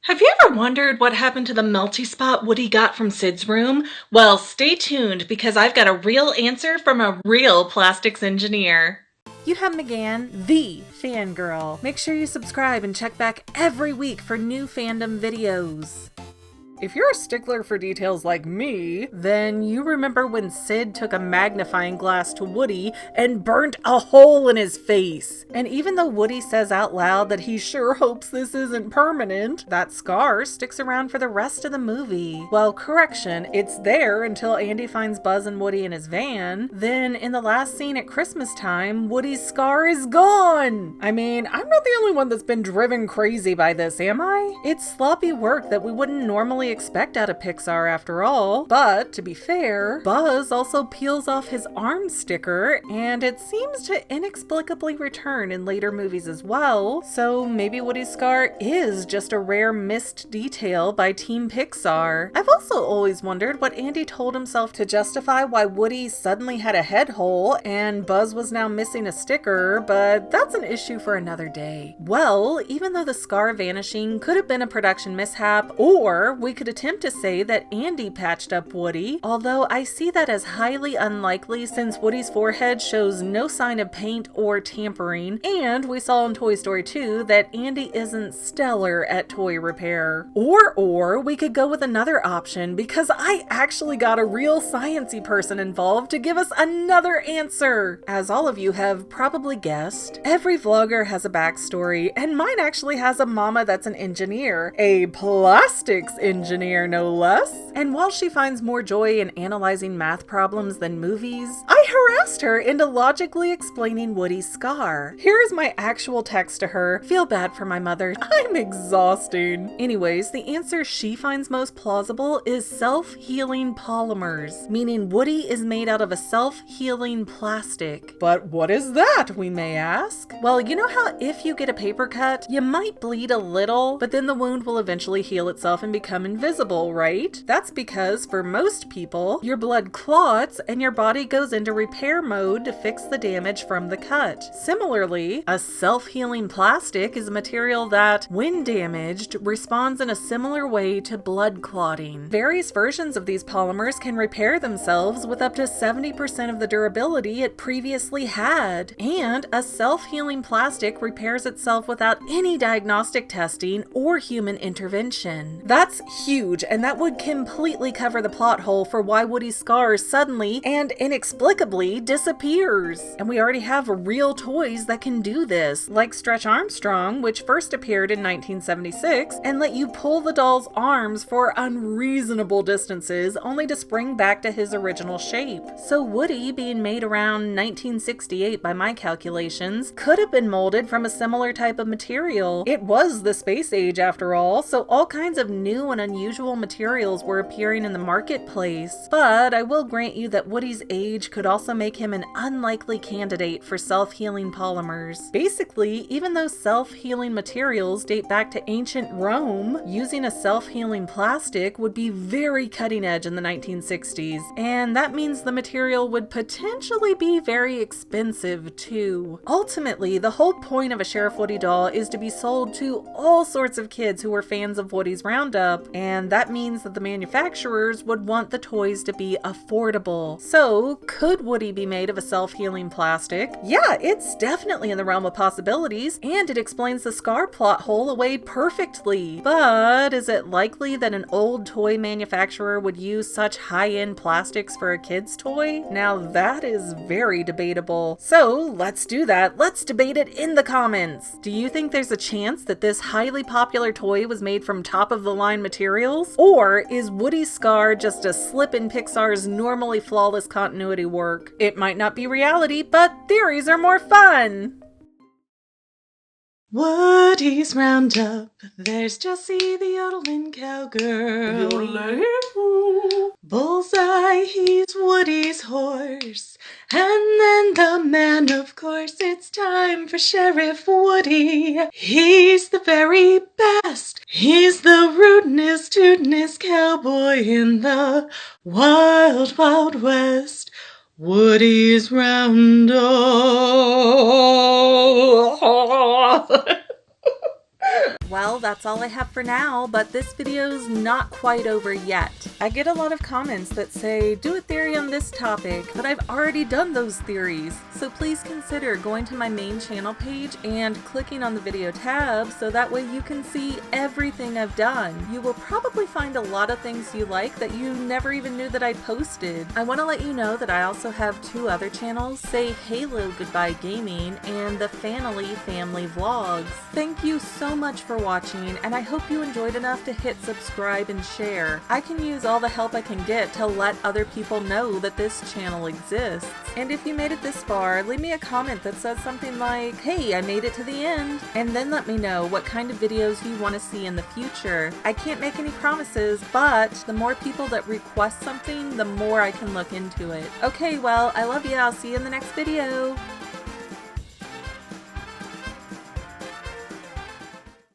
Have you ever wondered what happened to the melty spot Woody got from Sid's room? Well, stay tuned because I've got a real answer from a real plastics engineer. You have McGann, the Fangirl. Make sure you subscribe and check back every week for new fandom videos. If you're a stickler for details like me, then you remember when Sid took a magnifying glass to Woody and burnt a hole in his face. And even though Woody says out loud that he sure hopes this isn't permanent, that scar sticks around for the rest of the movie. Well, correction, it's there until Andy finds Buzz and Woody in his van. Then in the last scene at Christmas time, Woody's scar is gone! I mean, I'm not the only one that's been driven crazy by this, am I? It's sloppy work that we wouldn't normally expect out of Pixar after all. But, to be fair, Buzz also peels off his arm sticker, and it seems to inexplicably return in later movies as well. So maybe Woody's scar is just a rare missed detail by Team Pixar. I've also always wondered what Andy told himself to justify why Woody suddenly had a head hole and Buzz was now missing a sticker, but that's an issue for another day. Well, even though the scar vanishing could have been a production mishap, or we could attempt to say that Andy patched up Woody, although I see that as highly unlikely since Woody's forehead shows no sign of paint or tampering, and we saw in Toy Story 2 that Andy isn't stellar at toy repair. Or we could go with another option because I actually got a real sciencey person involved to give us another answer. As all of you have probably guessed, every vlogger has a backstory, and mine actually has a mama that's an engineer, a plastics engineer no less. And while she finds more joy in analyzing math problems than movies, I harassed her into logically explaining Woody's scar. Here's my actual text to her. Feel bad for my mother. I'm exhausting. Anyways, the answer she finds most plausible is self-healing polymers, meaning Woody is made out of a self-healing plastic. But what is that, we may ask? Well, you know how if you get a paper cut, you might bleed a little, but then the wound will eventually heal itself and become invisible, right? That's because for most people, your blood clots and your body goes into repair mode to fix the damage from the cut. Similarly, a self-healing plastic is a material that, when damaged, responds in a similar way to blood clotting. Various versions of these polymers can repair themselves with up to 70% of the durability it previously had. And a self-healing plastic repairs itself without any diagnostic testing or human intervention. That's huge, and that would completely cover the plot hole for why Woody's scar suddenly and inexplicably disappears. And we already have real toys that can do this, like Stretch Armstrong, which first appeared in 1976 and let you pull the doll's arms for unreasonable distances only to spring back to his original shape. So Woody, being made around 1968 by my calculations, could have been molded from a similar type of material. It was the space age after all, so all kinds of new and unusual materials were appearing in the marketplace. But I will grant you that Woody's age could also make him an unlikely candidate for self-healing polymers. Basically, even though self-healing materials date back to ancient Rome, using a self-healing plastic would be very cutting edge in the 1960s, and that means the material would potentially be very expensive too. Ultimately, the whole point of a Sheriff Woody doll is to be sold to all sorts of kids who were fans of Woody's Roundup, and that means that the manufacturers would want the toys to be affordable. So, could Woody be made of a self-healing plastic? Yeah, it's definitely in the realm of possibilities, and it explains the scar plot hole away perfectly. But is it likely that an old toy manufacturer would use such high-end plastics for a kid's toy? Now that is very debatable. So, let's do that. Let's debate it in the comments. Do you think there's a chance that this highly popular toy was made from top-of-the-line materials? Or is Woody's scar just a slip in Pixar's normally flawless continuity work? It might not be reality, but theories are more fun! Woody's Roundup, there's Jessie the yodeling cowgirl. Bullseye, he's Woody's horse. And then the man, of course, it's time for Sheriff Woody. He's the very best. He's the rootinest, tootinest cowboy in the wild, wild west. Woody's Roundup. Well, that's all I have for now, but this video's not quite over yet. I get a lot of comments that say, do a theory on this topic, but I've already done those theories. So please consider going to my main channel page and clicking on the video tab so that way you can see everything I've done. You will probably find a lot of things you like that you never even knew that I posted. I want to let you know that I also have 2 other channels, Say Halo Goodbye Gaming and the Fanily Family Vlogs. Thank you so much for watching, and I hope you enjoyed enough to hit subscribe and share. I can use all the help I can get to let other people know that this channel exists. And if you made it this far, leave me a comment that says something like, hey, I made it to the end, and then let me know what kind of videos you want to see in the future. I can't make any promises, but the more people that request something, the more I can look into it. Okay, well, I love you. I'll see you in the next video.